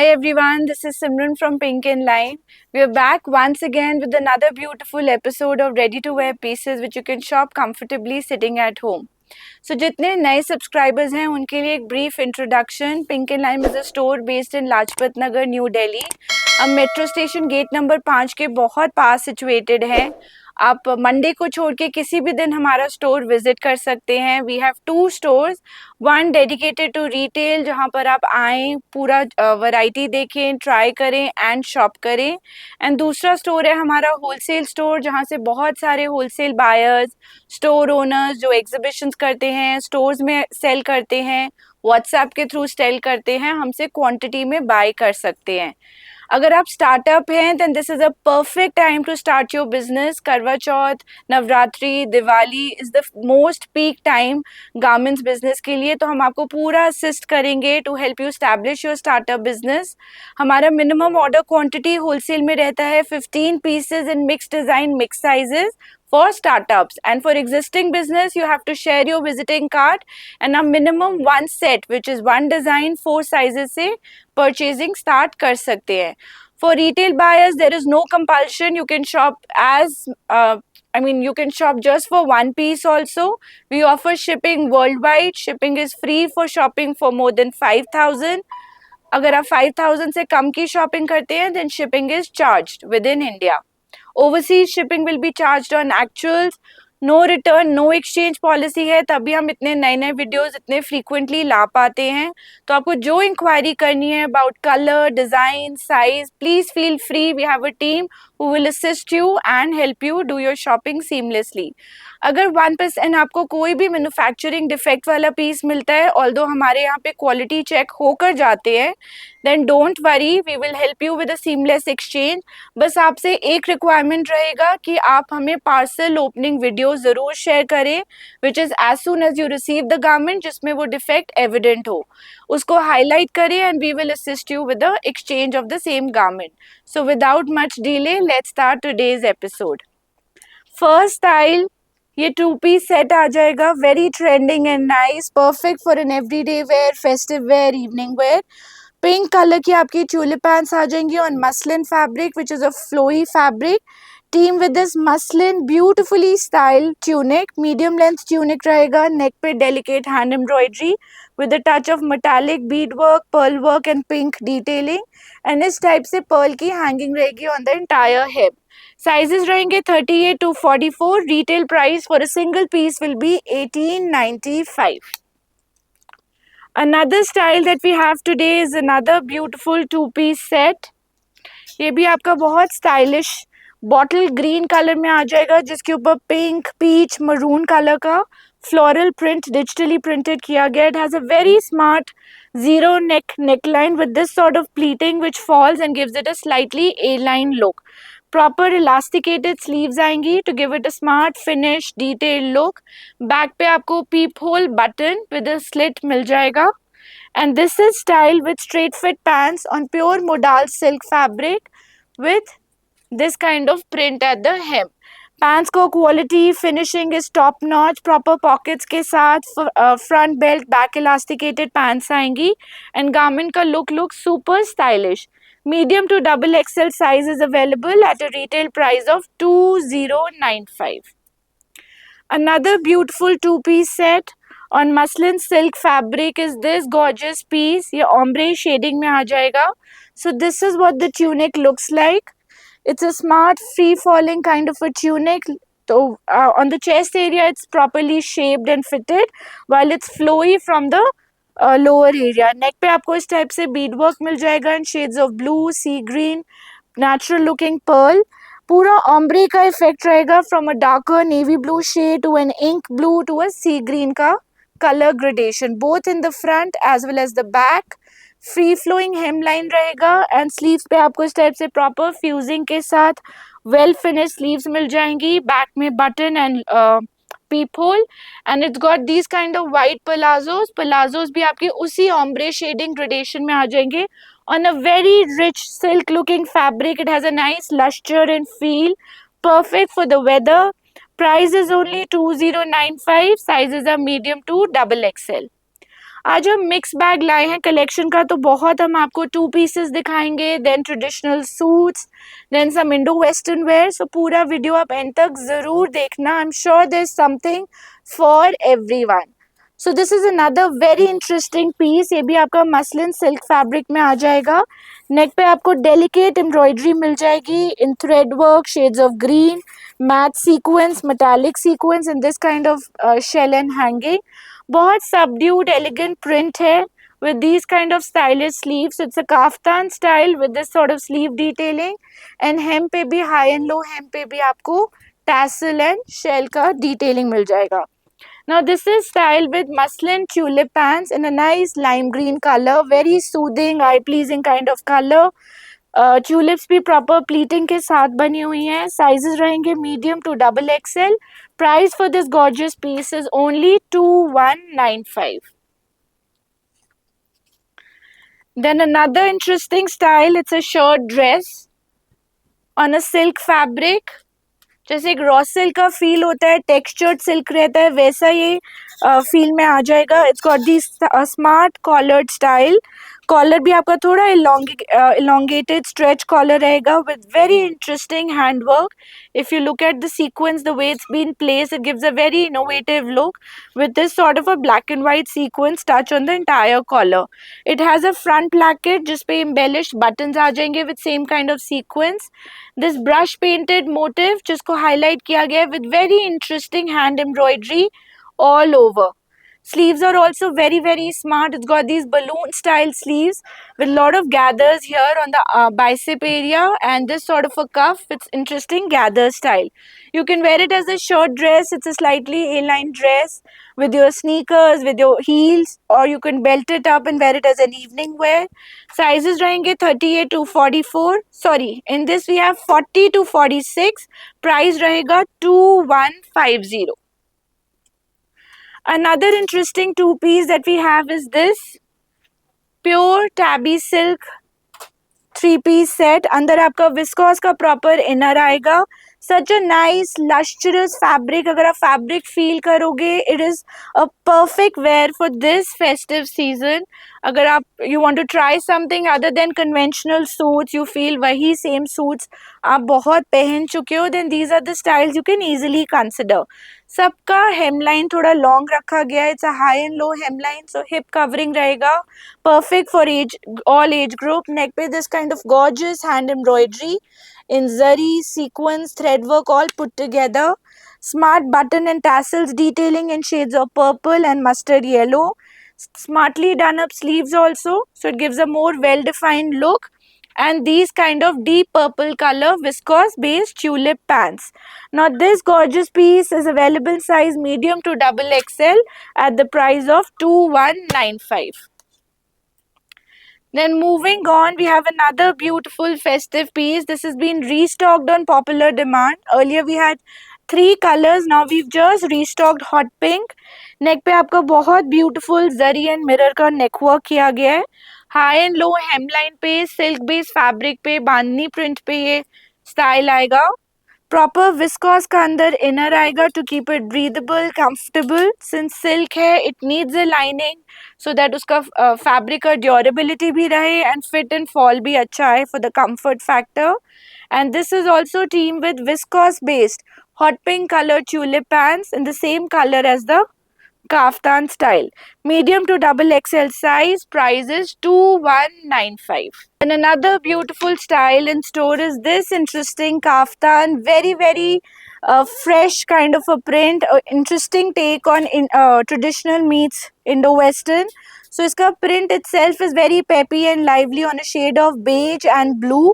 Hi everyone, this is Simran from Pink and Line. We are back once again with another beautiful episode of ready to wear pieces which you can shop comfortably sitting at home. So जितने नए subscribers हैं उनके लिए एक brief introduction. Pink and lime is a store based in Lajpat Nagar, new Delhi. अब metro station gate number 5 के बहुत पास situated है. आप मंडे को छोड़ के किसी भी दिन हमारा स्टोर विजिट कर सकते हैं. We have 2 stores, one dedicated to retail जहां पर आप आएँ, पूरा वैरायटी देखें, ट्राई करें एंड शॉप करें. एंड दूसरा स्टोर है हमारा होलसेल स्टोर जहां से बहुत सारे होलसेल बायर्स, स्टोर ओनर्स जो एग्जीबिशंस करते हैं, स्टोर्स में सेल करते हैं, व्हाट्सएप के थ्रू सेल करते हैं, हमसे क्वांटिटी में बाय कर सकते हैं. अगर आप स्टार्टअप हैं then this is a perfect time to start your business. Karva Chauth, Navratri, Diwali is the most peak time garments business के लिए. तो हम आपको पूरा असिस्ट करेंगे to help you establish your startup business. हमारा मिनिमम ऑर्डर क्वांटिटी होलसेल में रहता है 15 pieces in mix design, mix sizes for startups, and for existing business you have to share your visiting card and a minimum one set which is one design 4 sizes से purchasing start कर सकते हैं. For retail buyers there is no compulsion. You can shop as you can shop just for one piece also. We offer shipping worldwide. Shipping is free for shopping for more than 5,000. अगर आप 5,000 से कम की shopping करते हैं then shipping is charged within India. Overseas shipping will be charged on actuals. No return no exchange policy है, तभी हम इतने नए नए वीडियोस इतने फ्रीक्वेंटली ला पाते हैं. तो आपको जो इंक्वायरी करनी है about colour, design, size, please feel free. We have a team who will assist you and help you do your shopping seamlessly. अगर 1% आपको कोई भी मैन्युफैक्चरिंग डिफेक्ट वाला पीस मिलता है, ऑल्दो हमारे यहाँ पे क्वालिटी चेक होकर जाते हैं, then don't worry, we will help you with a seamless exchange. बस आपसे एक रिक्वायरमेंट रहेगा कि आप हमें पार्सल ओपनिंग वीडियो ज़रूर शेयर करें which is as soon as you receive the garment, जिसमें वो डिफेक्ट एविडेंट हो. उसको हाईलाइट करें and we will assist you with the exchange of the same garment. So without much delay let's start today's episode. First style, ये 2 piece set आ जाएगा. Very trending and nice, perfect for an everyday wear, festive wear, evening wear. Pink colour की आपकी tulip pants आ जाएंगी on muslin fabric which is a flowy fabric. Team with this muslin beautifully style tunic, medium length tunic रहेगा. Neck पे delicate hand embroidery with a touch of metallic bead work, pearl work and pink detailing. And इस type से pearl की hanging रहेगी on the entire hip. Sizes रहेंगे 38 to 44. Retail price for a single piece will be 1895. Another style that we have today is another beautiful 2-piece set. ये भी आपका बहुत stylish bottle green colour में आ जाएगा, जिसके ऊपर पिंक, पीच, मरून कलर का फ्लोरल प्रिंट डिजिटली प्रिंटेड किया गया. It has a very smart zero neckline with this sort of pleating which falls and gives it a slightly A-line look. Proper elasticated sleeves आएंगी to give it a smart finish detailed look. Back पे आपको peep hole button with a slit मिल जाएगा. And this is styled with straight fit pants on pure modal silk fabric with this kind of print at the hem. Pants को quality finishing is top notch. Proper pockets के साथ front belt, back elasticated pants आएंगी and garment का look super stylish. Medium to double XL size is available at a retail price of 2095. Another beautiful 2-piece set on muslin silk fabric is this gorgeous piece. ये ombre shading में आ जाएगा. So this is what the tunic looks like. It's a smart free falling kind of a tunic. So on the chest area it's properly shaped and fitted while it's flowy from the lower area. Neck पे आपको इस type से bead work मिल जाएगा in shades of blue, sea green, natural looking pearl. पूरा ombre का effect रहेगा from a darker navy blue shade to an ink blue to a sea green का color gradation both in the front as well as the back. Free flowing hemline रहेगा and sleeves पे आपको इस type से proper fusing के साथ well finish sleeves मिल जाएंगी. Back में button and peep hole and it's got these kind of white palazzos भी आपके उसी ऑम्ब्रे शेडिंग ग्रेडेशन में आ जाएंगे on a very rich silk looking fabric. It has a nice luster and feel, perfect for the weather. Price is only 2095. Sizes are medium to double XL. आज हम mix bag लाए हैं collection का, तो बहुत हम आपको 2 पीसेस दिखाएंगे, then traditional suits, then some Indo western wear. So पूरा वीडियो आप एंड तक जरूर देखना. I am sure there is something for everyone. So this is another very interesting piece. ये भी आपका मसलिन सिल्क फैब्रिक में आ जाएगा. नेक पे आपको डेलिकेट एम्ब्रॉयडरी मिल जाएगी in thread work, shades of green, matte sequins, metallic sequins in this kind of shell and hanging. बहुत subdued elegant print है with these kind of stylish sleeves. It's a kaftan style with this sort of sleeve detailing, and hem पे भी high and low hem पे भी आपको tassel and shell का detailing मिल जाएगा. Now this is styled with muslin tulip pants in a nice lime green color, very soothing, eye pleasing kind of color. Tulips भी proper pleating के साथ बनी हुई हैं. साइजेस रहेंगे medium to double XL. Price for this gorgeous piece is only 2195. Then another interesting style, it's a shirt dress on a silk fabric. जैसे एक raw silk का फील होता है, टेक्सचर्ड सिल्क रहता है, वैसा ये फील में आ जाएगा. It's got the smart collared style. Collar भी आपका थोड़ा elongated stretch collar रहेगा with very interesting handwork. If you look at the sequence, the way it's been placed, it gives a very innovative look with this sort of a black and white sequence touch on the entire collar. It has a front placket जिस पे embellished buttons आ जाएंगे with same kind of sequence. This brush painted motif जिसको highlight किया गया है with very interesting hand embroidery all over. Sleeves are also very very smart. It's got these balloon style sleeves with lot of gathers here on the bicep area, and this sort of a cuff. It's interesting gather style. You can wear it as a short dress. It's a slightly A-line dress with your sneakers, with your heels, or you can belt it up and wear it as an evening wear. Sizes रहेंगे 38 to 44. Sorry, in this we have 40 to 46. Price रहेगा 2150. Another interesting two piece that we have is this pure tabby silk 3-piece set. अंदर आपका viscous का proper inner आएगा. Such a nice lustrous fabric. अगर आप fabric feel करोगे, it is a perfect wear for this festive season. अगर आप you want to try something other than conventional suits, you feel वही सेम सूट्स आप बहुत पहन चुके हो, then these are the styles you can easily consider. सबका hemline थोड़ा लॉन्ग रखा गया है. It's a high and low hemline, so hip covering रहेगा. Perfect for age, all age group. Neck पे this kind of gorgeous hand embroidery in zari, sequence, thread work all put together. Smart button and tassels detailing in shades of purple and mustard yellow. Smartly done up sleeves also, so it gives a more well defined look. And these kind of deep purple color viscose based tulip pants. Now this gorgeous piece is available size medium to double XL at the price of 2195. Then moving on, we have another beautiful festive piece. This has been restocked on popular demand. Earlier we had 3 colors. Now we've just restocked hot pink. नेक पे आपका बहुत beautiful zari and mirror का नेक work किया गया है. High and low hemline पे silk based fabric पे बांधनी print पे ये स्टाइल आएगा. प्रॉपर विस्कॉस का अंदर इनर आएगा to keep it breathable, comfortable. Since silk है, it needs a lining so that उसका फैब्रिक का ड्यूरेबिलिटी भी रहे एंड फिट एंड फॉल भी अच्छा है for the comfort factor. And this is also team with viscose based hot pink color tulip pants in the same color as the kaftan style. Medium to double XL size. Price is 2195. And another beautiful style in store is this interesting kaftan. Very very fresh kind of a print. Interesting take on traditional meets Indo-Western. So iska print itself is very peppy and lively on a shade of beige and blue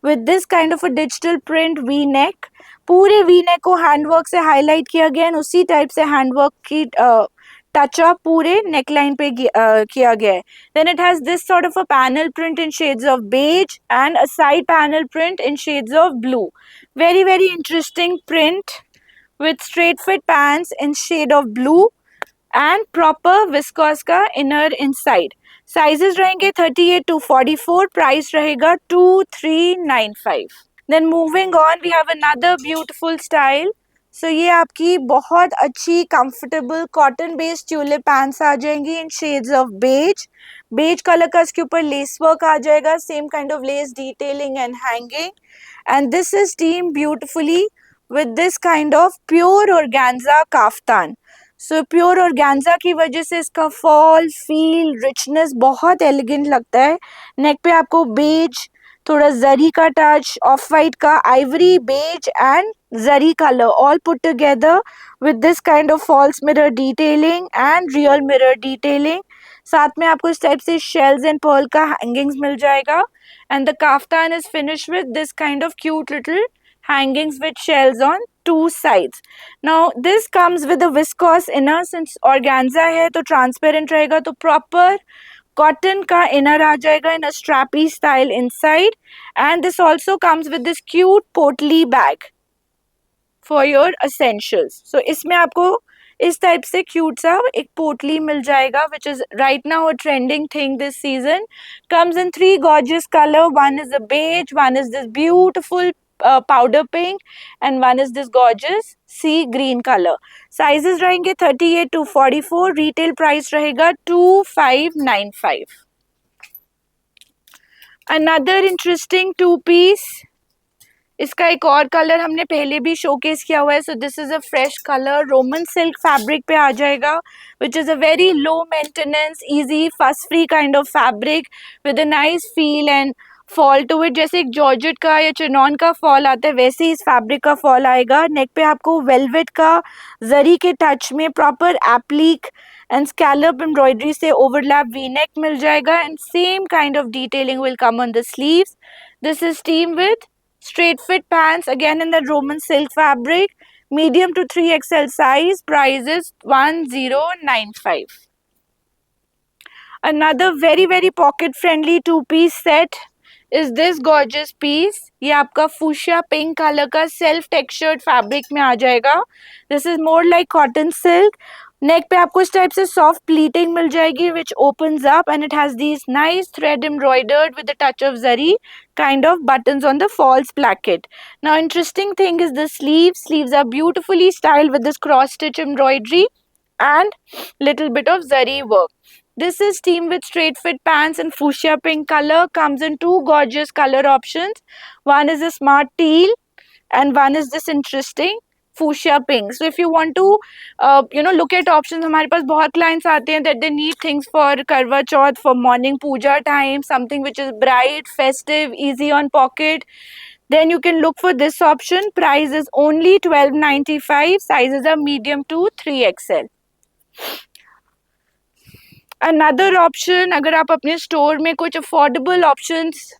with this kind of a digital print V-neck. पूरे V neck को handwork से highlight किया गया है. उसी type से handwork की touch-up पूरे नेकलाइन पे किया गया है. Then it has this sort of a panel print in shades of beige and a side panel print in shades of blue. Very very interesting print with straight fit pants in shade of blue and proper viscose का inner inside. Sizes रहेंगे 38 to 44. Price रहेगा 2395. Then moving on, we have another beautiful style. सो ये आपकी बहुत अच्छी comfortable cotton based tulip pants आ जाएंगी in shades of beige. Beige colour का इसके ऊपर लेस वर्क आ जाएगा, same kind of lace detailing and hanging, and this is team beautifully with this kind of pure organza kaftan. So pure organza की वजह से इसका फॉल फील रिचनेस बहुत एलिगेंट लगता है। नेक पे आपको बेज, थोड़ा जरी का टच, ऑफ वाइट का ivory, beige and zari colour all put together with this kind of false mirror detailing and real mirror detailing. साथ में आपको इस टाइप से शेल्स एंड पर्ल का हैंगिंग्स मिल जाएगा, and the kaftan is finish with this kind of cute little hangings with shells on two sides. Now this comes with a viscose inner, since organza है तो transparent रहेगा, तो proper cotton का inner आ जाएगा in a strappy style inside, and this also comes with this cute potly bag for your essentials. So इसमें आपको इस type से क्यूट सा एक पोटली मिल जाएगा, which is right now a trending thing this season. Comes in 3 gorgeous color. One is a beige, one is this beautiful powder pink, and one is this gorgeous sea green color. Sizes रहेंगे 38 to 44. Retail price रहेगा 2595. Another interesting two piece. इसका एक और colour हमने पहले भी showcase किया हुआ है. So this is a fresh colour, Roman silk fabric पे आ जाएगा, which is a very low maintenance, easy fuss free kind of fabric with a nice feel and fall to it. जैसे एक जॉर्जेट का या चिनॉन का fall आता है, वैसे ही इस फैब्रिक का फॉल आएगा. नेक पे आपको वेलवेट का जरी के टच में proper applique and scallop embroidery से ओवरलैप वी नेक मिल जाएगा, and same kind of detailing will come on the sleeves. This is team with straight fit pants again in the Roman silk fabric, medium to 3XL size. Price is 1095. Another very pocket friendly two piece set is this gorgeous piece. ये आपका fuchsia pink color का self textured fabric में आ जाएगा. This is more like cotton silk. नेक पे आपको इस type से सॉफ्ट प्लीटिंग मिल जाएगी, विच opens up, and it has these nice thread embroidered with the touch of zari kind of buttons on the false placket. Now interesting thing is the sleeves. Sleeves are beautifully styled with this cross stitch embroidery and little bit of zari work. This is teamed with straight fit pants in fuchsia pink color. Comes in 2 gorgeous color options. One is a smart teal and one is this interesting fuchsia pink. So if you want to look at options, हमारे पास बहुत clients आते हैं that they need things for करवा चौथ, for morning puja time, something which is bright, festive, easy on pocket, then you can look for this option. Price is only 1295. Sizes are medium to 3XL. Another option, अगर आप अपने store में कुछ affordable options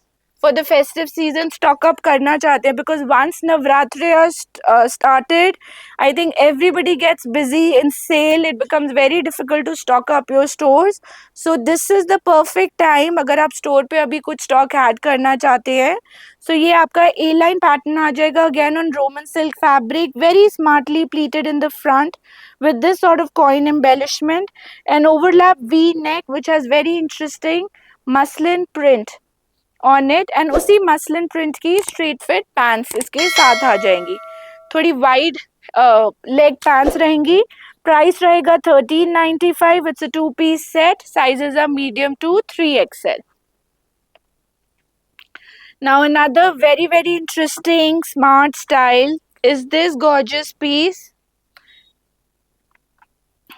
for the festive season stock up karna chahte hain, because once Navratri started, I think everybody gets busy in sale. It becomes very difficult to stock up your stores. So this is the perfect time agar aap store pe abhi kuch stock add karna chahte hain. So ये आपका A-line pattern आ जाएगा, again on Roman silk fabric, very smartly pleated in the front with this sort of coin embellishment, and overlap V neck which has very interesting muslin print on it, and उसी muslin print की straight fit pants इसके साथ आ जाएंगी. थोड़ी wide leg pants रहेंगी. Price रहेगा 1395. It's a 2 piece set. Sizes are medium to 3XL. Now another very interesting smart style is this gorgeous piece.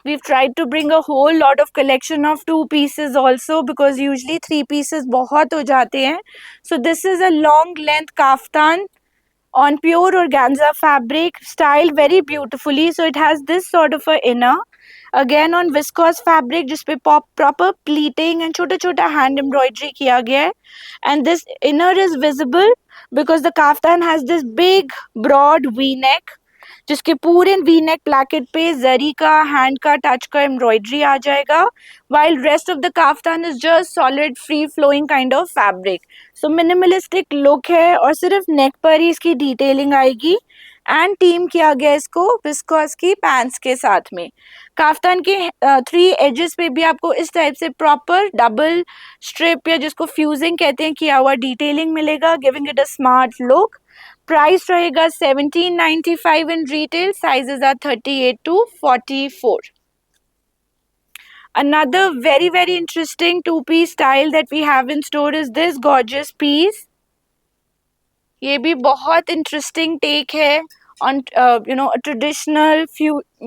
We've tried to bring a whole lot of collection of 2 pieces also, because usually 3 pieces बहुत हो जाते हैं. So this is a long length kaftan on pure organza fabric, styled very beautifully. So it has this sort of a inner, again on viscose fabric जिस पे proper pleating and छोटा छोटा hand embroidery किया गया है. And this inner is visible because the kaftan has this big broad V neck, जिसके पूरे V neck placket पे जरी का हैंड का टच का एम्ब्रॉयडरी आ जाएगा, while rest of the kaftan is just solid free flowing kind of fabric. So minimalistic look है, और सिर्फ नेक पर ही इसकी डिटेलिंग आएगी, एंड टीम किया गया इसको विस्कोस की पैंट्स के साथ में. काफ्तान के 3 एजेस पे भी आपको इस टाइप से प्रॉपर डबल स्ट्रिप या जिसको फ्यूजिंग कहते हैं किया हुआ डिटेलिंग मिलेगा, giving it a smart look. Price रहेगा 1795 in retail, sizes are 38 to 44. Another very interesting two-piece style that we have in store is this gorgeous piece. ये भी बहुत इंटरेस्टिंग टेक है on traditional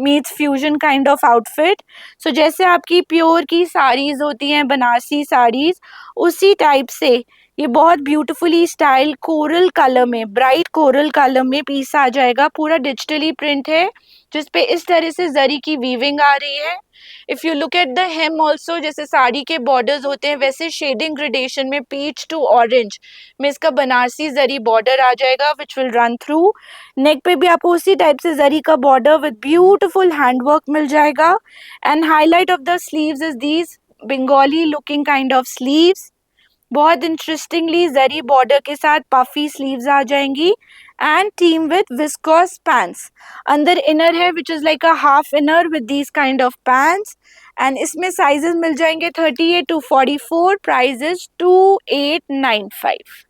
meets fusion kind of outfit. So जैसे आपकी pure की साड़ीज होती हैं, बनारसी साड़ीज, उसी टाइप से ये बहुत ब्यूटीफुली स्टाइल कोरल कलर में, ब्राइट कोरल कलर में पीस आ जाएगा. पूरा डिजिटली प्रिंट है जिसपे इस तरह से जरी की वीविंग आ रही है. If you look at the hem also, जैसे साड़ी के बॉर्डर्स होते हैं वैसे शेडिंग ग्रेडेशन में पीच टू ऑरेंज में इसका बनारसी जरी बॉर्डर आ जाएगा which will run through. Neck पे भी आपको उसी टाइप से जरी का बॉर्डर विद ब्यूटीफुल हैंडवर्क मिल जाएगा. And highlight of the sleeves is these Bengali looking kind of sleeves. बहुत इंटरेस्टिंगली जरी बॉर्डर के साथ पफी स्लीव्स आ जाएंगी and team with viscose pants. अंदर इनर है which is like a half inner with these kind of pants, and इसमें sizes मिल जाएंगे 38 to 44. Price is 2895.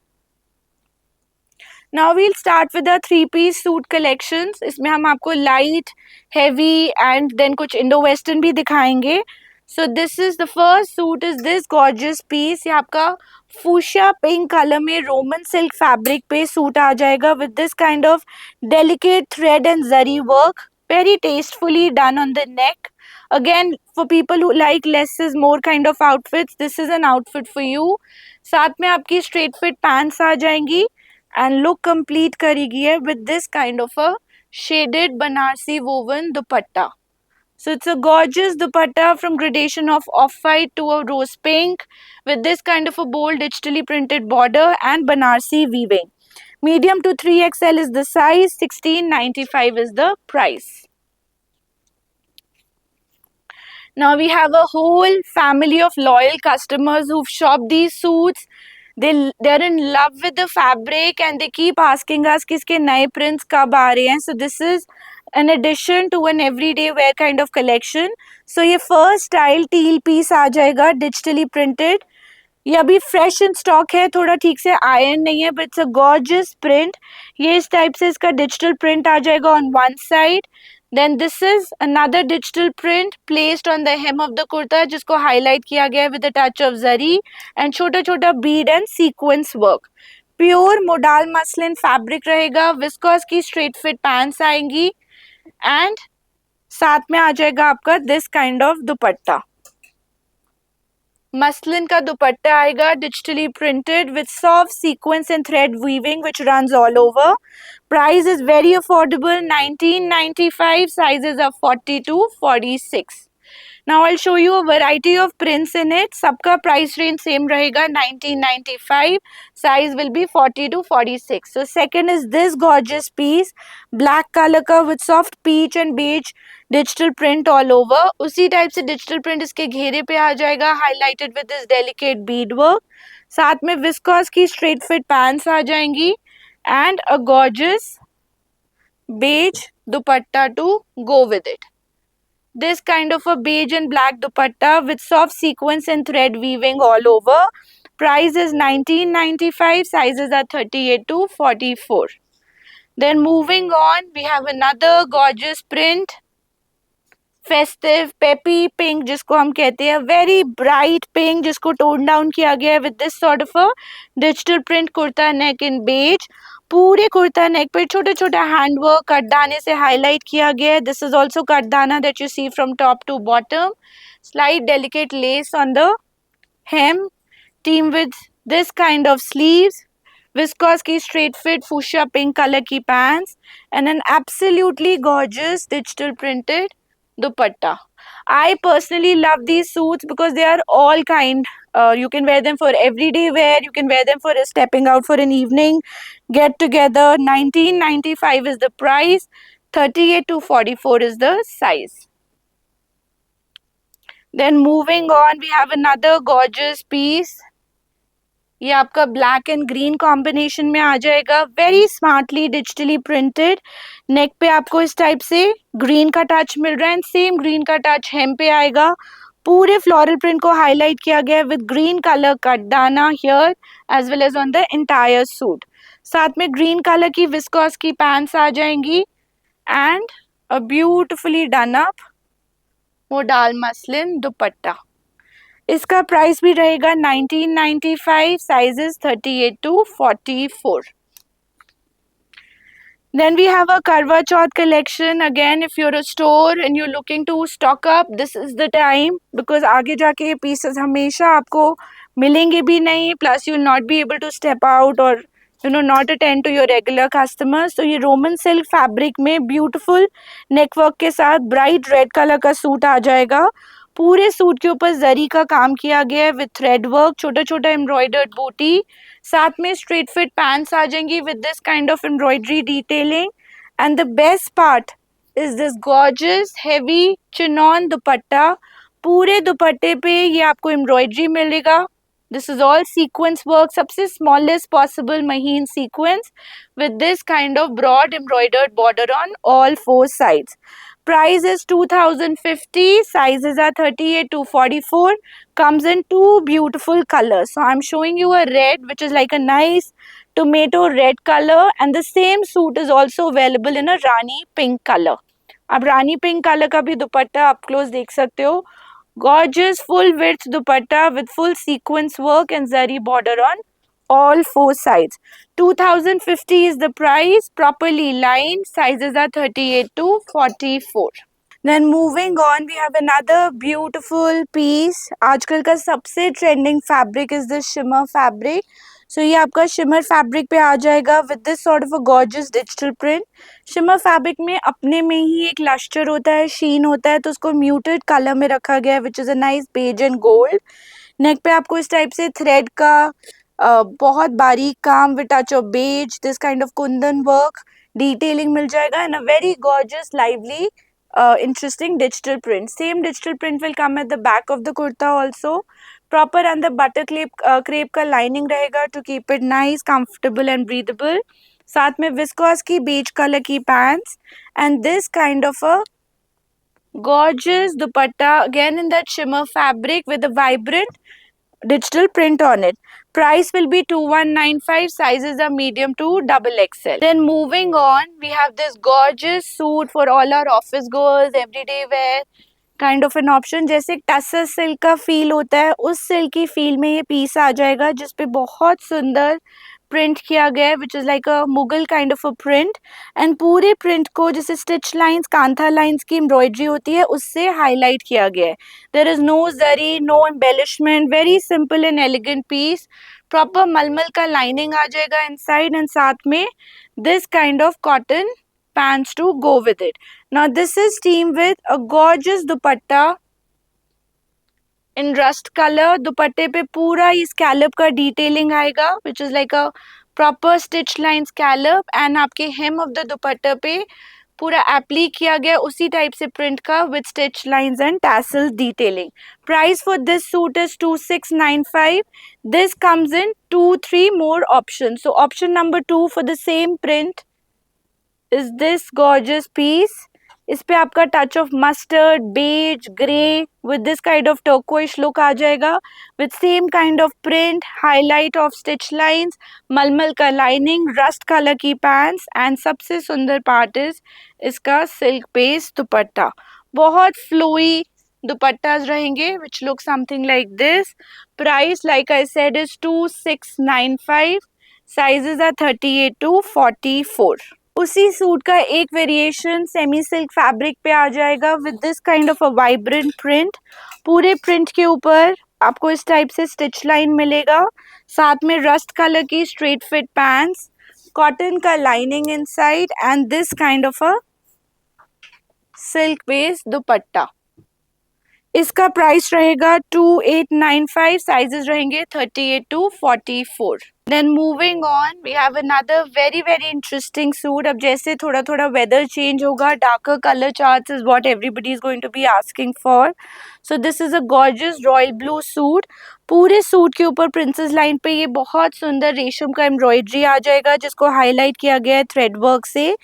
Now we'll start with the three-piece suit collections. इसमें हम आपको light, heavy and then कुछ Indo-Western भी दिखाएंगे. So this is the first suit is this gorgeous piece. ये आपका फूशिया पिंक कलर में रोमन सिल्क फैब्रिक पे सूट आ जाएगा with this kind of delicate thread and zari work, very tastefully done on the neck. Again for people who like less is more kind of outfits, this is an outfit for you. साथ में आपकी straight fit pants आ जाएंगी and look complete करेगी है with this kind of a shaded Banarasi woven dupatta. So it's a gorgeous dupatta from gradation of off-white to a rose pink with this kind of a bold digitally printed border and Banarsi weaving. Medium to 3XL is the size, 1695 is the price. Now we have a whole family of loyal customers who've shopped these suits. They're in love with the fabric and they keep asking us कि इसके नए prints कब आ रहे हैं. So this is an addition to an everyday wear kind of collection. So ये first style teal piece आ जाएगा digitally printed. ये अभी फ्रेश इन स्टॉक है, थोड़ा ठीक से आयरन नहीं है, but it's a gorgeous print. ये इस टाइप से इसका डिजिटल प्रिंट आ जाएगा on one side. Then this is another digital print placed on the hem of the kurta जिसको हाईलाइट किया गया है with a touch of zari and छोटा छोटा bead and sequence work. Pure modal muslin fabric रहेगा, viscose की स्ट्रेट फिट पैंट्स आएंगी and साथ में आ जाएगा आपका this kind of dupatta. Muslin का दुपट्टा आएगा digitally printed with soft sequence and thread weaving which runs all over. Price is very affordable, 1995. Sizes are 40 to 46. Now I'll show you a variety of prints in it. सबका price range same रहेगा 1995. Size will be 40 to 46. So second is this gorgeous piece, black color का with soft peach and beige digital print all over. उसी type से digital print इसके घेरे पे आ जाएगा highlighted with this delicate bead work. साथ में viscose की straight fit pants आ जाएंगी and a gorgeous beige dupatta to go with it. This kind of a beige and black dupatta with soft sequence and thread weaving all over. Price is 1995. Sizes are 38 to 44. Then moving on, we have another gorgeous print. Festive, peppy pink जिसको हम कहते हैं, very bright pink जिसको tone down किया गया है with this sort of a digital print kurta neck in beige. पूरे कुर्ता नेक पर छोटे छोटे हैंडवर्क कटदाने से हाईलाइट किया गया है. This is also cutdana that you see from top to bottom. Slight delicate lace on the hem, team with this kind of sleeves, viscose की straight fit fuchsia pink color की pants and an absolutely gorgeous digital printed dupatta. I personally love these suits because they are all kind. You can wear them for everyday wear. You can wear them for stepping out for an evening get together. 1995 is the price. 38 to 44 is the size. Then moving on, we have another gorgeous piece. ये आपका black and green combination में आ जाएगा, very smartly digitally printed. नेक पे आपको इस type से green का टच मिल रहा है एंड सेम ग्रीन का टच हेम पे आएगा. पूरे फ्लोरल प्रिंट को हाईलाइट किया गया है with green colour cutdana here as well as on the entire suit. साथ में ग्रीन कलर की विस्कोस की पैंट्स आ जाएंगी and a beautifully done up modal muslin dupatta. इसका प्राइस भी रहेगा 1995, sizes 38 to 44। Then we have a Karwa Chauth collection. Again, if you're a store and you're looking to stock up, this is the time, because आगे जाके ये pieces हमेशा आपको मिलेंगे भी नहीं, plus you'll not be able to step out or not attend to your regular customers. तो ये रोमन सिल्क फैब्रिक में ब्यूटीफुल नेकवर्क के साथ ब्राइट रेड कलर का सूट आ जाएगा। पूरे सूट के ऊपर जरी का काम किया गया है विथ थ्रेड वर्क, छोटा छोटा एम्ब्रॉयडर्ड बूटी, साथ में स्ट्रेट फिट पैंट्स आ जाएंगी with this kind of embroidery detailing. And the best part is this gorgeous heavy chinon दुपट्टा। पूरे दुपट्टे पे ये आपको एम्ब्रॉयडरी मिलेगा। This is all sequence work, सबसे स्मॉलेस्ट पॉसिबल महीन sequence with this kind of broad embroidered border on all four sides. Price is 2050, sizes are 38 to 44, comes in two beautiful colors. So I'm showing you a red which is like a nice tomato red color, and the same suit is also available in a rani pink color. अब रानी pink colour का भी दुपट्टा आप close देख सकते हो। Gorgeous full width dupatta with full sequence work and zari border on all four sides. 2050 is the price, properly lined, sizes are 38 to 44. Then moving on, we have another beautiful piece. आजकल का सबसे trending fabric is this shimmer fabric. So ये आपका shimmer fabric पे आ जाएगा with this sort of a gorgeous digital print. Shimmer fabric में अपने में ही एक luster होता है, sheen होता है, तो उसको muted color में रखा गया है, which is a nice beige and gold. नेक पे आपको इस टाइप से थ्रेड का बहुत बारीक काम with touch of beige, this kind of kundan work detailing मिल जाएगा and a very gorgeous lively interesting digital print. Same digital print will come at the back of the kurta also. Proper and the butter crepe का lining रहेगा to keep it nice, comfortable and breathable. साथ में viscose की beige color की pants and this kind of a gorgeous dupatta again in that shimmer fabric with a vibrant digital print on it. Price will be 2195, sizes are medium to XXL. Then moving on, we have this gorgeous suit for all our office goers, everyday wear kind of an option. जैसे tussar silk का feel होता है, उस silk की feel में ये piece आ जाएगा जिसपे बहुत सुंदर प्रिंट किया गया है which is like a Mughal kind of a print. And पूरे प्रिंट को जैसे स्टिच लाइंस, कांथा लाइंस की एम्ब्रॉयडरी होती है उससे हाईलाइट किया गया है। There is no zari, no embellishment, very simple and elegant piece. Proper मलमल का लाइनिंग आ जाएगा इनसाइड एंड साथ में this kind of cotton pants to go with it. Now this is teamed with a gorgeous dupatta in rust color. दुपट्टे पे पूरा ये स्कैलप का डिटेलिंग आएगा which is like a proper stitch line scallop and आपके hem of the दुपट्टे पे पूरा एप्ली किया गया उसी टाइप से प्रिंट का with stitch lines and tassel detailing. Price for this suit is 2695. This comes in 2-3 more options. So option number 2 for the same print is this gorgeous piece. इस पे आपका touch of mustard, beige, grey with this kind of turquoise look आ जाएगा with same kind of print, highlight of stitch lines, मलमल का lining, rust colour की pants and सबसे सुंदर पार्ट इज इसका सिल्क बेस दुपट्टा। बहुत फ्लोई दुपट्टास रहेंगे which look something like this. Price like I said is 2695, sizes are 38 to 44। उसी suit का एक वेरिएशन सेमी सिल्क फैब्रिक पे आ जाएगा with this kind of a vibrant print. पूरे प्रिंट के ऊपर आपको इस टाइप से स्टिच लाइन मिलेगा, साथ में रस्ट कलर की स्ट्रेट फिट पैंट्स, कॉटन का lining inside and this kind of a silk base दुपट्टा। इसका प्राइस रहेगा 2895, साइजेस रहेंगे 38 to 44। Then moving on, we have another very interesting suit. अब जैसे थोड़ा थोड़ा weather change होगा, darker color charts is what everybody is going to be asking for. So this is a gorgeous royal blue suit. पूरे suit के ऊपर princess line पे ये बहुत सुंदर रेशम का एम्ब्रॉयडरी आ जाएगा जिसको हाईलाइट किया गया है थ्रेड वर्क से।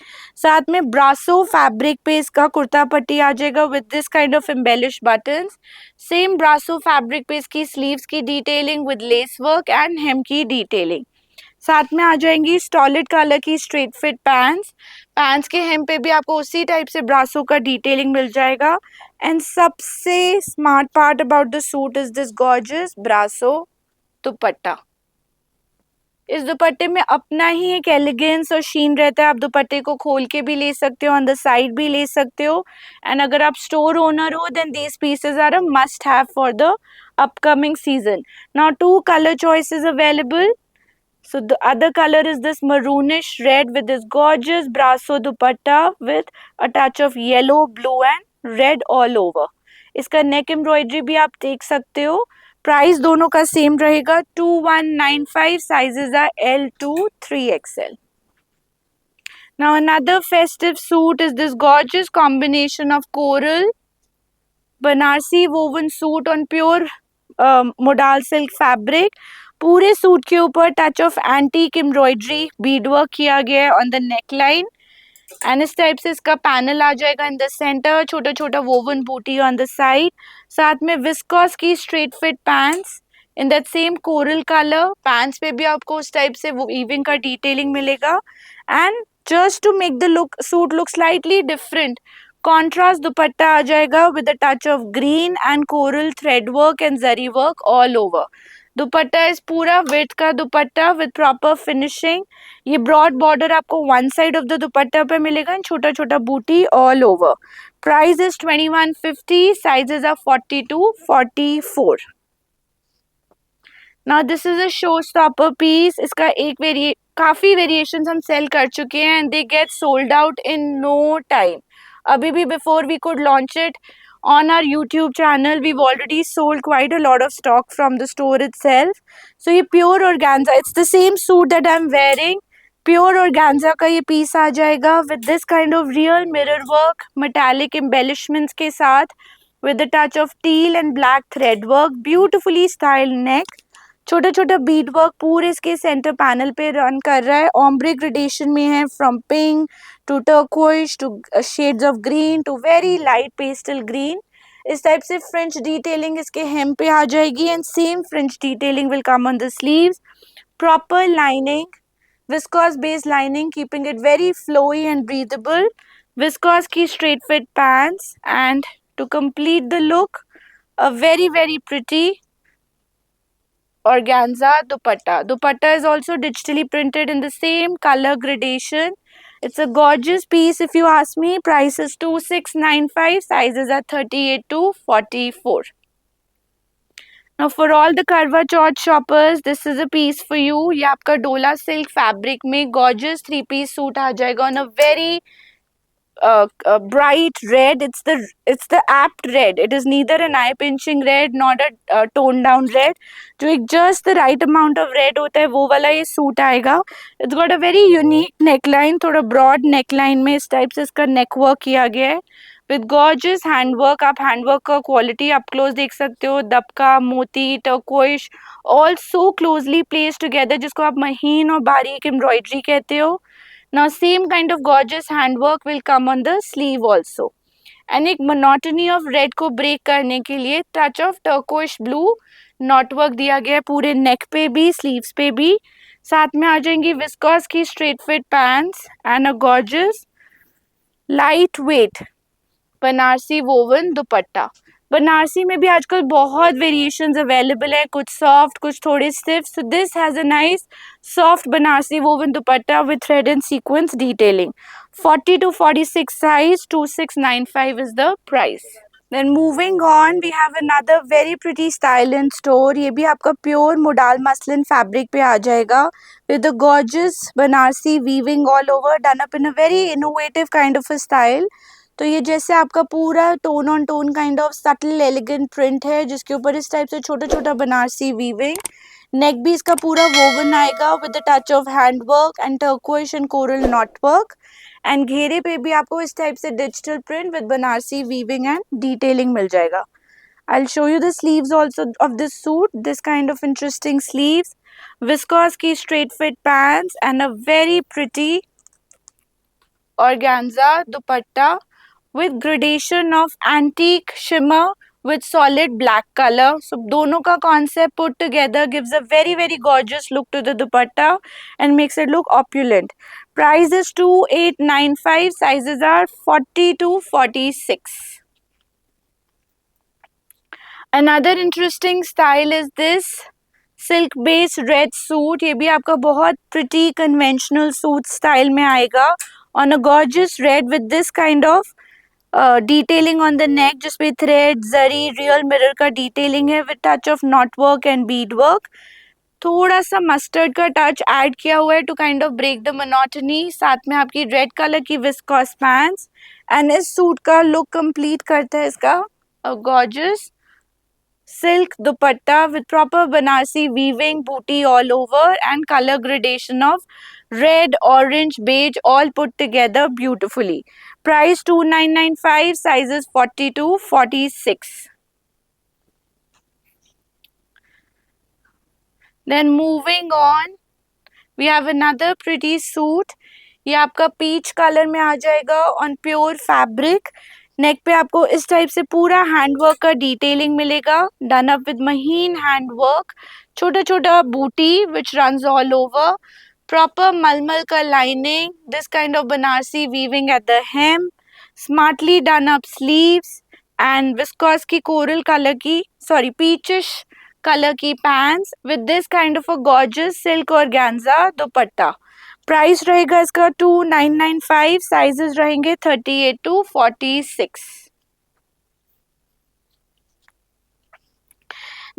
साथ में ब्रासो फैब्रिक पे इसका कुर्ता पट्टी आ जाएगा with this kind of embellish buttons. Same brasso fabric पे इसकी स्लीव्स की detailing with lace work and hem की डिटेलिंग। साथ में आ जाएंगी स्टॉलिड कलर की स्ट्रेट फिट पैंट्स। पैंट्स के hem पे भी आपको उसी टाइप से ब्रासो का डिटेलिंग मिल जाएगा। एंड सबसे smart part about the suit is this gorgeous brasso dupatta. इस दुपट्टे में अपना ही एक एलिगेंस और शीन रहता है। आप दुपट्टे को खोल के भी ले सकते हो, ऑन द साइड भी ले सकते हो। एंड अगर आप स्टोर ओनर हो then these pieces are a must have for the upcoming season. Now two color choices available. So the other color is this maroonish red with this gorgeous brasso dupatta with a touch of yellow, blue and red all over. इसका नेक embroidery भी आप देख सकते हो। Price दोनों का same रहेगा 2195, sizes are L to 3XL. Now another festive suit is this gorgeous combination of coral Banarasi woven suit on pure modal silk fabric. पूरे सूट के ऊपर touch of antique embroidery Beed work किया गया है on the neck line. And इस type से इसका panel आ जाएगा इन द सेंटर, छोटा छोटा वोवन बूटी ऑन द साइड। साथ में विस्कॉस की straight fit pants in that same coral colour. Pants पे भी आपको उस टाइप से वीविंग का डिटेलिंग मिलेगा। And just to make the look suit look slightly different, contrast dupatta आ जाएगा with a touch of green and coral thread work and zari work all over. Dupatta इस पूरा विड्थ का दुपट्टा विद प्रॉपर फिनिशिंग। ये broad border आपको one side of the dupatta पे मिलेगा एंड छोटा छोटा बूटी all over. Price is 2150, sizes are 40 to 44. Now this is a show stopper piece. इसका काफी वेरिएशंस हम सेल कर चुके हैं and they get sold out in no time. अभी भी before we could launch it on our YouTube channel, we've already sold quite a lot of stock from the store itself. So ये pure organza, it's the same suit that I'm wearing. Pure organza का ये piece आ जाएगा with this kind of real mirror work, metallic embellishments के साथ, with a touch of teal and black thread work, beautifully styled neck. छोटा छोटा Beed work पूरे इसके centre panel पे रन कर रहा है। ऑम्ब्रे ग्रेडेशन में है, from pink to turquoise to shades of green to very light pastel green. इस टाइप से फ्रेंच डिटेलिंग इसके हेम पे आ जाएगी and same French detailing will come on the sleeves. Proper lining, viscose based lining, keeping it very flowy and breathable. Viscose की straight fit pants and to complete the look a very pretty organza dupatta. Dupatta is also digitally printed in the same color gradation. It's a gorgeous piece if you ask me. Price is 2695, sizes are 38 to 44. Now for all the Karwa Chauth shoppers, this is a piece for you. ये आपका डोला silk fabric में gorgeous 3-piece suit आ जाएगा on a very bright red. It's the apt red. It is neither an eye pinching red nor a toned down red. जो एक just the right amount of red होता है वो वाला ये सूट आएगा. It's got a very unique neckline, थोड़ा broad neckline में इस टाइप से इसका neck work किया गया है with gorgeous handwork. आप handwork का quality up close देख सकते हो. दबका, मोती, turquoise, all so closely placed together जिसको आप महीन और बारीक embroidery कहते हो. Now same kind of gorgeous handwork will come on the sleeve also. And एक monotony of red को break करने के लिए touch of turquoise blue knot work दिया गया है पूरे neck पे भी, sleeves पे भी. साथ में आ जाएंगी viscose की straight fit pants and a gorgeous light weight Banarasi woven दुपट्टा. बनारसी में भी आजकल बहुत वेरिएशंस अवेलेबल है, कुछ सॉफ्ट कुछ थोड़े stiff. So this has a nice soft Banarasi woven dupatta with thread and sequence detailing. 40 to 46 size, 2695 is the price. Then moving on, we have another very pretty style in store. ये भी आपका pure modal muslin fabric पे आ जाएगा with a gorgeous Banarasi weaving all over, done up in a very innovative kind of a style. तो ये जैसे आपका पूरा tone on tone kind of subtle elegant print है जिसके ऊपर इस टाइप से छोटा छोटा बनारसी वीविंग. नेक भी इसका पूरा वोवन आएगा with the touch of hand work and turquoise and coral knot work. And घेरे पे भी आपको इस टाइप से digital print with Banarasi weaving and detailing मिल जाएगा. I'll show you the sleeves also of this suit. This kind of interesting sleeves, viscose की straight fit pants and a very pretty organza dupatta with gradation of antique shimmer with solid black color. So दोनों का concept put together gives a very gorgeous look to the dupatta and makes it look opulent. Price is 2895. Sizes are 40 to 46. Another interesting style is this silk based red suit. ये भी आपका बहुत pretty conventional suit style में आएगा on a gorgeous red with this kind of detailing on the neck, जिसपे thread zari real mirror का detailing है with touch of knot work and bead work. थोड़ा सा मस्टर्ड का टच ऐड किया हुआ है to kind of break the monotony. साथ में आपकी रेड कलर की विस्कॉस पैंट्स एंड इस सूट का लुक कंप्लीट करता है इसका gorgeous silk dupatta with proper Banarsi weaving, booty all over and color gradation of red, orange, beige all put together beautifully. Price 2995, sizes 40 to 46. Then moving on, we have another pretty suit. ये आपका peach colour में आ जाएगा on pure fabric. नेक पे आपको इस type से पूरा हैंडवर्क का डिटेलिंग मिलेगा, डन अप विद महीन हैंडवर्क, छोटा छोटा बूटी which runs all over, proper मलमल का lining, this kind of Banarasi weaving at the hem, smartly done up sleeves and viscose की कोरल कलर की पीचिश कलर की pants with this kind of a gorgeous silk और organza dupatta. Price रहेगा इसका 2995. Sizes रहेंगे 38 to 46.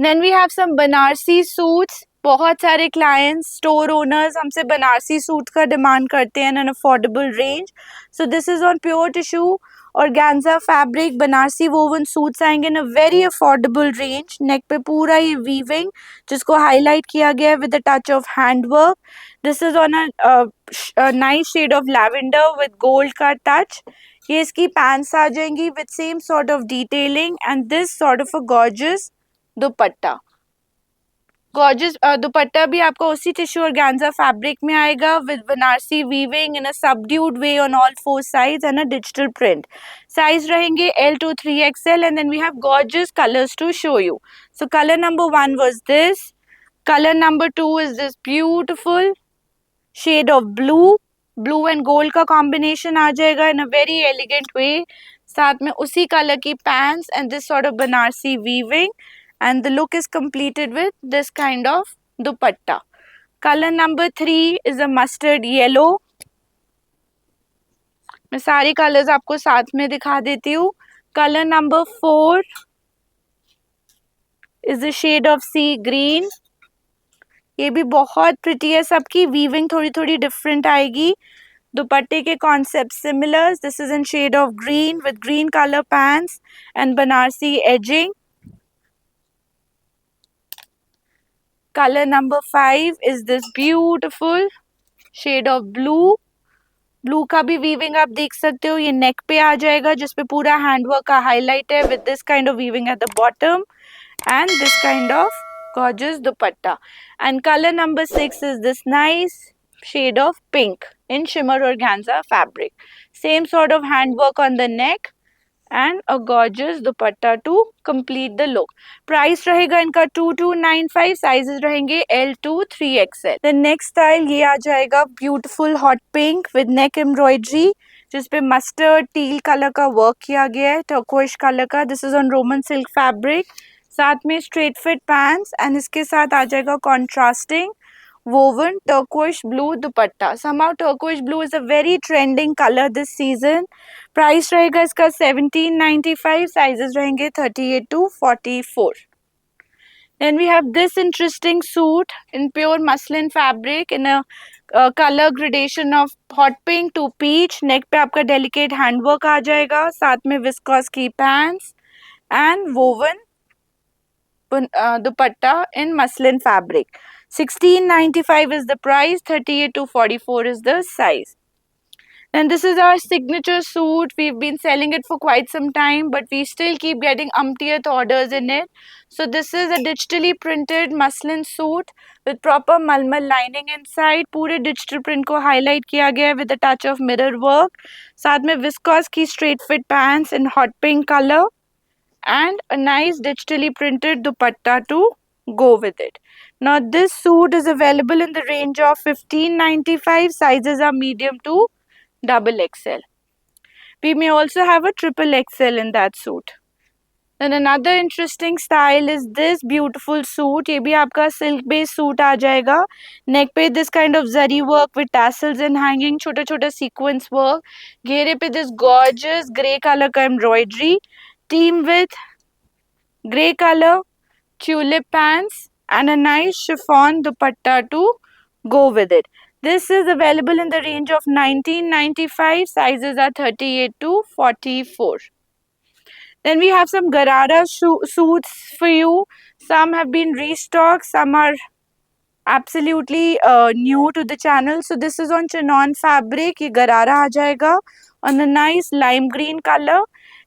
Then we have some Banarasi suits. बहुत सारे clients, store owners हमसे बनारसी सूट का डिमांड करते हैं an affordable range. So this is on pure tissue organza fabric. Banarasi woven suits आएंगे in a very affordable range. Neck पे पूरा ये वीविंग जिसको हाईलाइट किया गया है with the touch of handwork. This is on a nice shade of lavender with gold का touch. ये इसकी पैंट्स आ जाएंगी with same sort of detailing and this sort of a gorgeous dupatta. Gorgeous दुपट्टा भी आपको उसी टिश्यू ऑर्गेन्जा फैब्रिक में आएगा with Banarasi weaving in a subdued way on all four sides and a digital print. Size रहेंगे L to 3XL and then we have gorgeous colours to show you. So colour number 1 was this. Colour number 2 is this beautiful shade of blue and gold का combination आ जाएगा in a very elegant वे. साथ में उसी colour की pants and this sort of Banarasi weaving and the look is completed with this kind of dupatta. Color number 3 is a mustard yellow. मैं सारी colours आपको साथ में दिखा देती हूँ. Color number 4 is the shade of sea green. ये भी बहुत प्रिटी है. सबकी वीविंग थोड़ी थोड़ी डिफरेंट आएगी. दुपट्टे के concept similar. This is in shade of green with green colour pants and Banarasi edging. Color number 5 is this beautiful shade of blue. Blue का भी वीविंग आप देख सकते हो. ये नेक पे आ जाएगा जिसपे पूरा हैंडवर्क का हाईलाइट है with this kind of weaving at the bottom and this kind of gorgeous dupatta. And color number 6 is this nice shade of pink in shimmer organza fabric. Same sort of handwork on the neck and a gorgeous dupatta to complete the look. Price रहेगा इनका 2295. Sizes रहेंगे L to 3XL. The next style ये आ जाएगा beautiful hot pink with neck embroidery जिसपे mustard teal color का work किया गया है, turquoise color का. This is on Roman silk fabric. साथ में straight fit pants and इसके साथ आ जाएगा contrasting woven turquoise blue dupatta. Somehow turquoise blue is a very trending color this season. Price रहेगा इसका 1795. Sizes रहेंगे 38 to 44. Then we have this interesting suit in pure muslin fabric in a color gradation of hot pink to peach. Neck पे आपका delicate handwork आ जाएगा. साथ में viscose की pants and woven dupatta in muslin fabric. 1695 is the price. 38 to 44 is the size. And this is our signature suit. We've been selling it for quite some time, but we still keep getting umpteenth orders in it. So this is a digitally printed muslin suit with proper malmal lining inside. पूरे digital print को highlight किया गया है with a touch of mirror work. साथ में viscose की straight fit pants in hot pink color and a nice digitally printed dupatta to go with it. Now this suit is available in the range of 1595. Sizes are medium to double XL. We may also have a triple XL in that suit. Then another interesting style is this beautiful suit. ये भी आपका silk based suit आ जाएगा. Neck पे this kind of zari work with tassels and hanging, छोटा छोटा sequence work. घेरे पे this gorgeous grey color का embroidery. Team with grey color tulip pants and a nice chiffon dupatta to go with it. This is available in the range of 1995. Sizes are 38 to 44. Then we have some Garara suits for you. Some have been restocked, some are absolutely new to the channel. So this is on chinon fabric. ये गरारा आ जाएगा on a nice lime green color.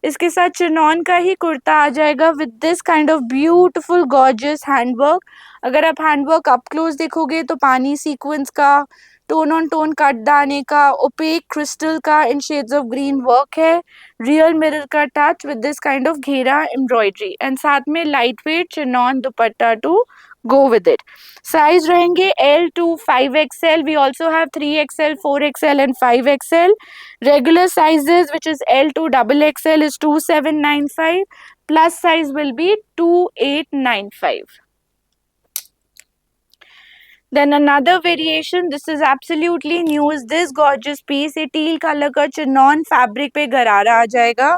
इसके साथ chinon का ही कुर्ता आ जाएगा with this kind of beautiful gorgeous handwork. अगर आप हैंडवर्क अप क्लोज देखोगे तो पानी सीक्वेंस का, टोन ऑन टोन कट दाने का, ओपेक क्रिस्टल का in shades of green work है, रियल मिरर का touch with this kind of घेरा एम्ब्रॉयडरी एंड साथ में light weight chinon dupatta to go with it. Size रहेंगे L to 5XL. We also have 3XL, 4XL and 5XL. Regular sizes which is L to double XL is 2795. Plus size will be 2895. Then another variation, this is absolutely new, is this gorgeous piece. ये teal color का chinon fabric पे गरारा आ जाएगा.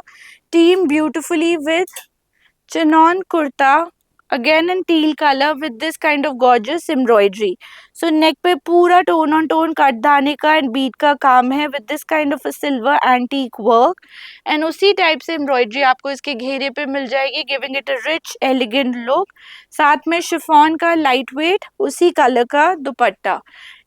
Team beautifully with chinon kurta, again in teal color with this kind of gorgeous embroidery. So neck पे पूरा tone on tone cut दाने का and bead का काम है with this kind of a silver antique work. And उसी type से embroidery आपको इसके घेरे पे मिल जाएगी, giving it a rich elegant look. साथ में chiffon का light weight उसी color का दुपट्टा.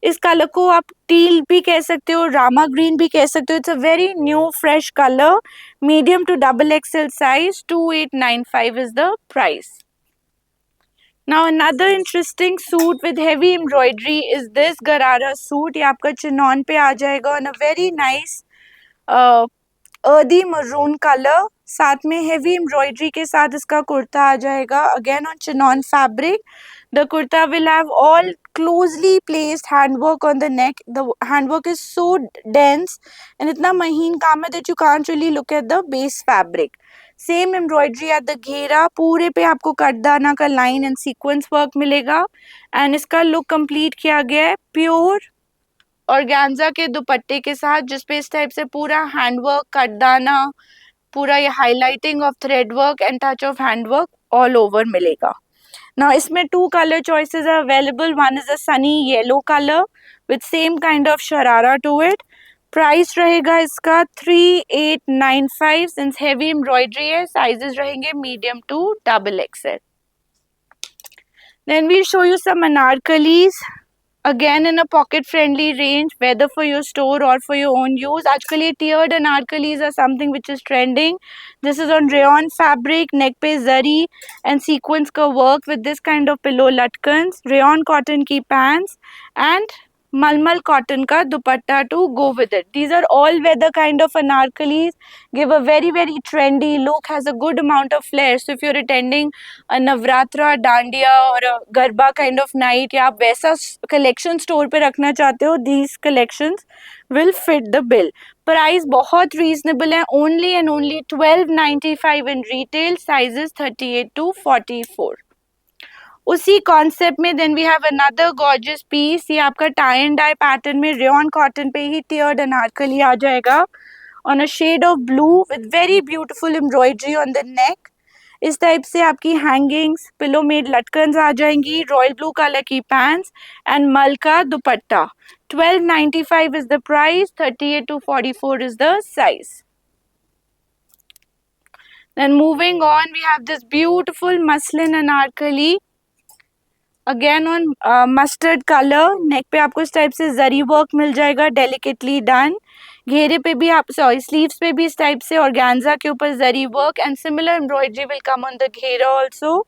इस कलर को आप टील भी कह सकते हो, रामा ग्रीन भी कह सकते हो. It's a very new fresh colour. Medium to double XL size. 2895 is the price. Now another interesting suit with heavy embroidery is this Garara suit. ये आपका चिनॉन पे आ जाएगा on a very nice earthy maroon color. साथ में heavy embroidery के साथ इसका कुर्ता आ जाएगा again on chinon fabric. The kurta will have all closely placed handwork on the neck. The handwork is so dense and इतना महीन काम है that you can't really look at the base fabric. Same embroidery at the घेरा, पूरे पे आपको कटदाना का line and sequence work मिलेगा and इसका look complete किया गया है pure organza के दुपट्टे के साथ, जिसपे इस टाइप से पूरा हैंडवर्क, कटदाना, पूरा ये highlighting of thread work and touch of handwork all over मिलेगा. Now इसमें two color choices are available. One is a sunny yellow color with same kind of sharara to it. Price रहेगा इसका 3895 since heavy embroidery है. Sizes रहेंगे medium to double XL. Then we'll show you some anarkalis. Again in a pocket friendly range, whether for your store or for your own use. आजकल ये tiered anarkalis are something which is trending. This is on rayon fabric, neck पे zari and sequence का work with this kind of pillow latkans, rayon cotton की pants and malmal cotton का dupatta to go with it. These are all weather kind of anarkalis, give a very very trendy look, has a good amount of flair. So if you're attending a Navratra dandiya और garba kind of night या आप वैसा collection store पे रखना चाहते हो, these collections will fit the bill. Price बहुत reasonable है, only and only 1295 in retail. Sizes 38 to 44. उसी कॉन्सेप्ट में then we have another gorgeous piece. ये आपका टाई एंड डाई पैटर्न में रेयन कॉटन पे ही टियर्ड अनारकली आ जाएगा on a shade of blue with very beautiful embroidery on the neck. इस टाइप से आपकी हैंगिंग्स, पिलो मेड लटकन्स आ जाएंगी, रॉयल ब्लू कलर की पैंट्स एंड मल का dupatta. 1295 is the price. 38 to 44 is the size. Then moving on, we have this beautiful muslin anarkali. Again on mustard colour. Neck पे आपको इस टाइप से जरी वर्क मिल जाएगा, डेलिकेटली डन. घेरे पे भी आप, सॉरी स्लीव्स पे भी इस टाइप से ऑर्गेन्जा के ऊपर zari work and similar embroidery will come on the ghera also.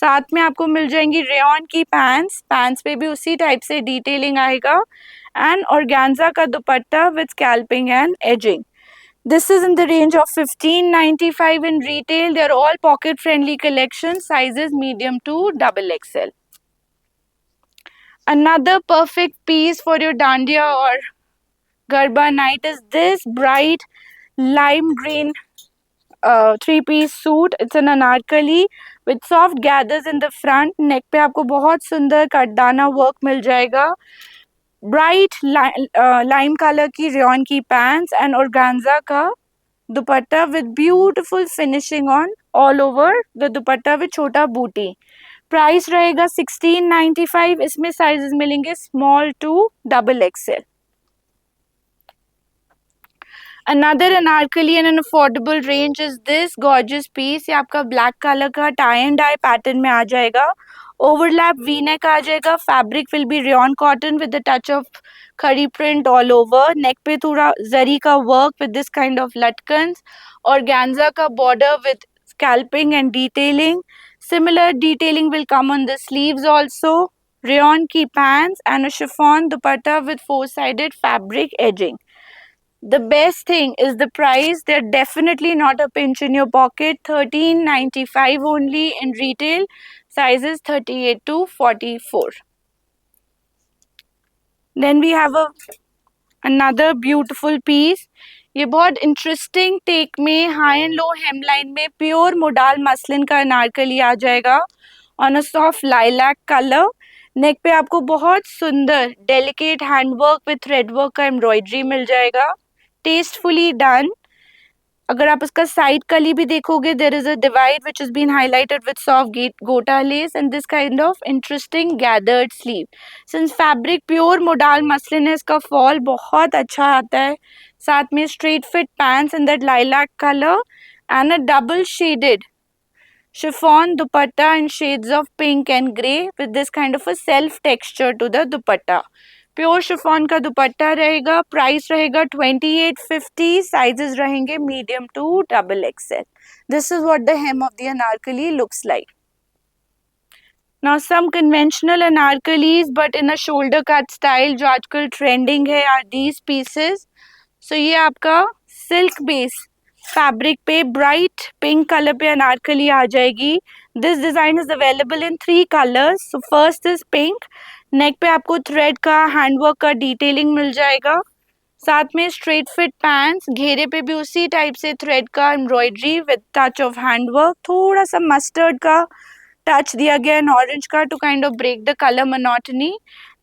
साथ में आपको मिल जाएंगी रेयन की पैंट्स. पैंट्स पे भी उसी टाइप से डिटेलिंग आएगा एंड ऑर्गेन्जा का dupatta with scalloping and edging. This is in the range of 1595 in retail. They're all pocket friendly collections, sizes medium to double XL. Another perfect piece for your dandiya or garba night is this bright lime green three-piece suit. It's an anarkali with soft gathers in the front. Neck पे आपको बहुत सुंदर कटदाना work मिल जाएगा. Bright lime color की rayon की pants and organza का दुपट्टा with beautiful finishing on all over the dupatta with छोटा बूटी. प्राइस रहेगा 1695. इसमें साइजेस मिलेंगे small to double XL. Another anarkali in an affordable range is this gorgeous piece. ये आपका black color का tie and dye pattern में आ जाएगा. Overlap V-neck आ जाएगा. Fabric will be rayon cotton with a touch of khari print all over. Neck पे थोड़ा जरी का work with this kind of latkans. Organza का border with scalping and detailing. Similar detailing will come on the sleeves also. Rayon की pants and a chiffon dupatta with four-sided fabric edging. The best thing is the price. They're definitely not a pinch in your pocket. 1395 only in retail. Sizes 38 to 44. Then we have another beautiful piece. ये बहुत interesting take में high and low hemline में pure modal muslin का अनारकली आ जाएगा on a soft lilac colour. Neck पे आपको बहुत सुंदर डेलिकेट हैंडवर्क विथ थ्रेडवर्क का एम्ब्रॉयडरी मिल जाएगा. Tastefully done. अगर आप इसका साइड कली भी देखोगे, there is a divide which has been highlighted with soft gota lace and this kind of interesting gathered sleeve. Since fabric pure modal muslin है, इसका फॉल बहुत अच्छा आता है. साथ में straight fit pants in that lilac colour and a double shaded chiffon dupatta in shades of pink and grey with this kind of a self texture to the dupatta. Pure chiffon का दुपट्टा रहेगा. Price रहेगा 2850. Sizes रहेंगे medium to double XL. This is what the hem of the anarkali looks like. Now some conventional anarkalis but in a shoulder cut style जो आजकल trending है are these pieces. So ये आपका silk base fabric पे bright pink colour पे अनारकली आ जाएगी. This design is available in 3 colours. So first is pink. Neck पे आपको थ्रेड का हैंडवर्क का डिटेलिंग मिल जाएगा. साथ में स्ट्रेट फिट पैंट्स, घेरे पे भी उसी टाइप से थ्रेड का embroidery with touch of handwork. थोड़ा सा मस्टर्ड का टच दिया गया एंड ऑरेंज का to kind of break the colour monotony.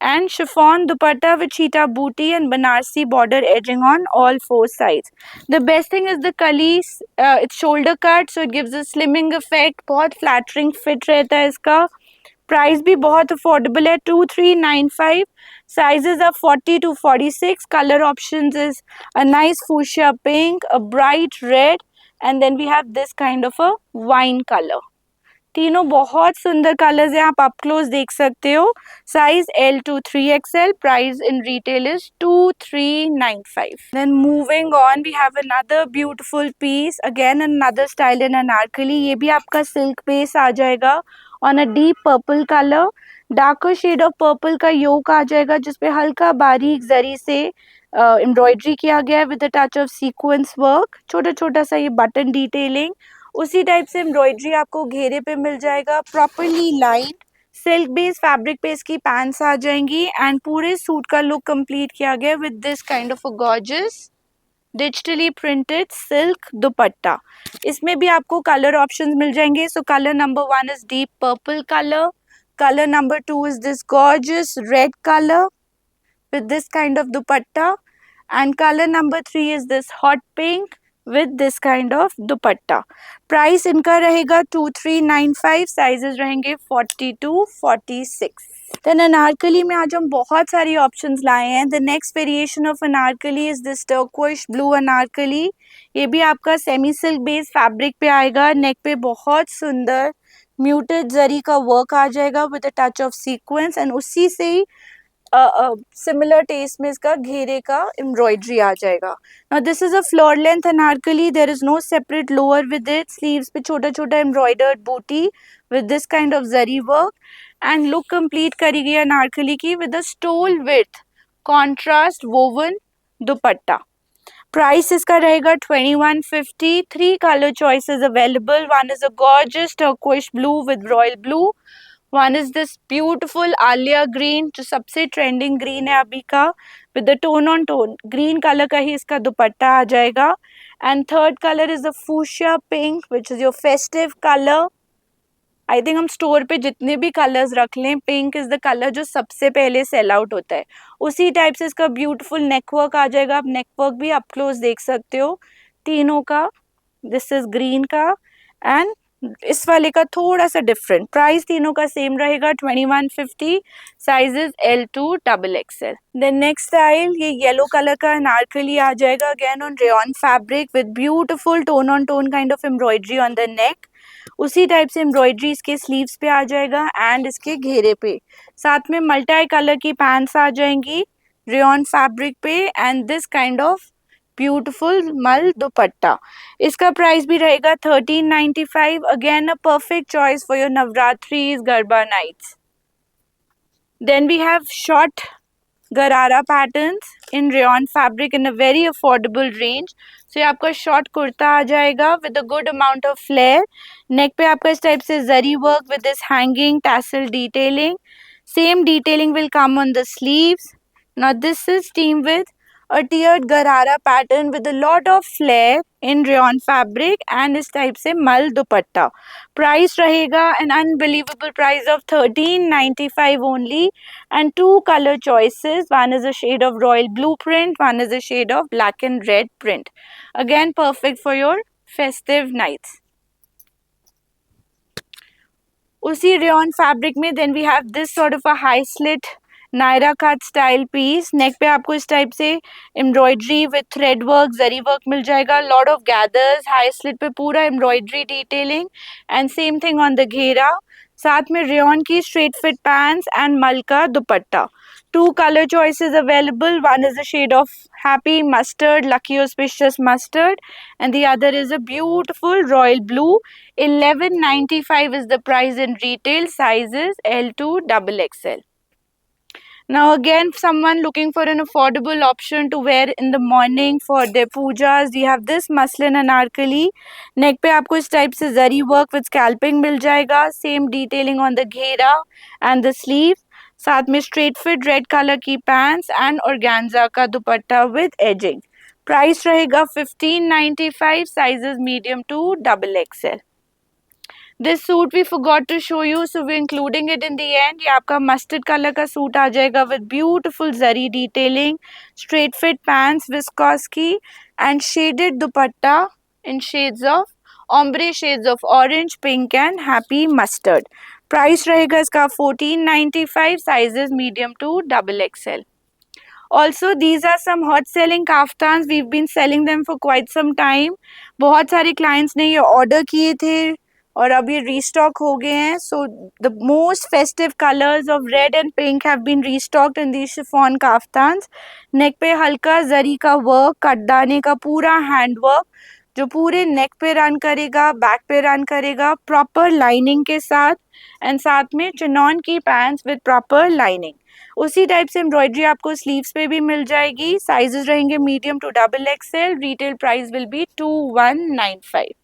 And chiffon dupatta with cheetah booty and banarsi border edging on all 4 sides. The best thing is the kali, it's shoulder cut so it gives a slimming effect. बहुत flattering fit रहता है इसका. Price भी बहुत affordable है 2395. Sizes are 40 to 46. Color options is a nice fuchsia pink, a bright red and then we have this kind of a wine color. तीनों बहुत सुंदर कलर्स हैं, आप अप क्लोज देख सकते हो. Size L to 3XL. Price in retail is 2395. Then moving on we have another beautiful piece, again another style in anarkali. ये भी आपका सिल्क बेस आ जाएगा on a deep purple colour. Darker shade of purple का yoke आ जाएगा जिसपे हल्का बारीक जरी से एम्ब्रॉयडरी किया गया है with a touch of sequence work. छोटा छोटा सा ये बटन डिटेलिंग. उसी टाइप से एम्ब्रॉयडरी आपको घेरे पे मिल जाएगा. Properly line silk base fabric पे इसकी पैंट्स आ जाएंगी एंड पूरे सूट का लुक कंप्लीट किया गया with this kind of a gorgeous digitally printed silk dupatta. इसमें भी आपको कलर ऑप्शंस मिल जाएंगे. So colour number 1 is deep purple colour. Colour number 2 is this gorgeous red color with this kind of dupatta, and color number 3 is this hot pink with this kind of dupatta. Price इनका रहेगा 2395. Sizes रहेंगे 40 to 46. Then Anarkali में आज हम बहुत सारी options लाए हैं. The next variation of Anarkali is this turquoise blue Anarkali. ये भी आपका सेमी सिल्क बेस फैब्रिक पे आएगा. नेक पे बहुत सुंदर म्यूटेड जरी का वर्क आ जाएगा with a touch of sequence and उसी से ही सिमिलर टेस्ट में इसका घेरे का एम्ब्रॉयडरी आ जाएगा. Now this is a floor length anarkali. There is no separate lower with it. Sleeves पे छोटा छोटा एम्ब्रॉयडर्ड बूटी with this kind of zari work and look complete करी गई अनारकली की with a stole with contrast woven dupatta. Price इसका रहेगा 2150. 3 color choices available. One is a gorgeous turquoise blue with royal blue. One is this beautiful Alia green जो सबसे trending green है अभी का, with the tone on tone green colour का ही इसका दुपट्टा आ जाएगा. And third colour is the fuchsia pink which is your festive colour. I think हम स्टोर पे जितने भी कलर्स रख लें, पिंक इज द कलर जो सबसे पहले सेल आउट होता है. उसी टाइप से इसका ब्यूटीफुल नेकवर्क आ जाएगा. आप नेकवर्क भी अप क्लोज देख सकते हो तीनों का. दिस इज ग्रीन का एंड इस वाले का थोड़ा सा डिफरेंट. प्राइस तीनों का सेम रहेगा 2150. Sizes L2 XXL. Then next style ये येलो कलर का अनारकली आ जाएगा again on rayon fabric with beautiful tone on tone kind of embroidery on the neck. उसी टाइप से एम्ब्रॉयडरी इसके स्लीव्स पे आ जाएगा एंड इसके घेरे पे. साथ में मल्टी कलर की पैंट्स आ जाएंगी रेयॉन फैब्रिक पे and this kind of beautiful मल दुपट्टा. इसका प्राइस भी रहेगा 1395. Again a perfect choice for your Navratris garba nights. Then we have short gharara patterns in rayon fabric in a very affordable range. So ये आपका शॉर्ट कुर्ता आ जाएगा with a good amount of flare. Neck पे आपका इस टाइप से zari work with this hanging tassel detailing. Same detailing will come on the sleeves. Now this is teamed with a tiered garara pattern with a lot of flair in rayon fabric and इस type से मल दुपट्टा. Price रहेगा an unbelievable price of 1395 only and two color choices. One is a shade of royal blue print, one is a shade of black and red print. Again perfect for your festive nights. उसी rayon fabric में then we have this sort of a high slit Naira cut style piece. Neck पे आपको इस type से embroidery with thread work zari work मिल जाएगा. Lot of gathers. High slit पे पूरा embroidery detailing and same thing on the ghera. साथ में रेयॉन की स्ट्रेट फिट पैंट्स एंड मल का दुपट्टा. Two color choices available. One is a shade of happy mustard, lucky auspicious mustard, and the other is a beautiful royal blue. 1195 is the price in retail. Sizes L2 XXL. Now again, someone looking for an affordable option to wear in the morning for their pujas, we have this muslin anarkali. Neck पे आपको इस type से zari work with scalloping मिल जाएगा. Same detailing on the घेरा and the sleeve. साथ में straight fit red colour की पैंट्स एंड ऑर्गेन्जा का दुपट्टा विद एजिंग. प्राइस रहेगा 1595. Sizes medium to XXL. This suit we forgot to show you, so we're including it in the end. ये आपका mustard colour का suit आ जाएगा with beautiful zari detailing, straight fit pants viscose की and shaded dupatta in shades of ombre shades of orange, pink and happy mustard. Price रहेगा इसका 1495. Sizes medium to XXL. Also, these are some hot selling kaftans. We've been selling them for quite some time. बहुत सारे clients ने ये order किए थे और अब ये रीस्टॉक हो गए हैं. So the most festive colours of red and pink have been restocked in the chiffon kaftans. Neck पे हल्का जरी का वर्क, कटदाने का पूरा हैंड वर्क जो पूरे नेक पे रन करेगा, बैक पे रन करेगा प्रॉपर लाइनिंग के साथ एंड साथ में चिनॉन की पैंट्स विद प्रॉपर लाइनिंग. उसी टाइप से एम्ब्रॉयडरी आपको स्लीव्स पे भी मिल जाएगी. साइजेस रहेंगे medium to XXL. Retail price will be 2195.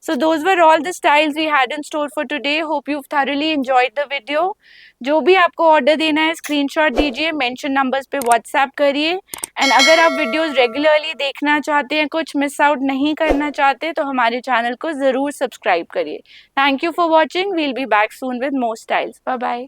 So those were all the styles we had in store for today. Hope you've thoroughly enjoyed the video. जो भी आपको ऑर्डर देना है स्क्रीनशॉट दीजिए, मेंशन नंबर्स पे व्हाट्सएप करिए. And अगर आप वीडियोस रेगुलरली देखना चाहते हैं, कुछ मिस आउट नहीं करना चाहते, तो हमारे चैनल को ज़रूर सब्सक्राइब करिए. Thank you for watching. We'll be back soon with more styles. Bye bye.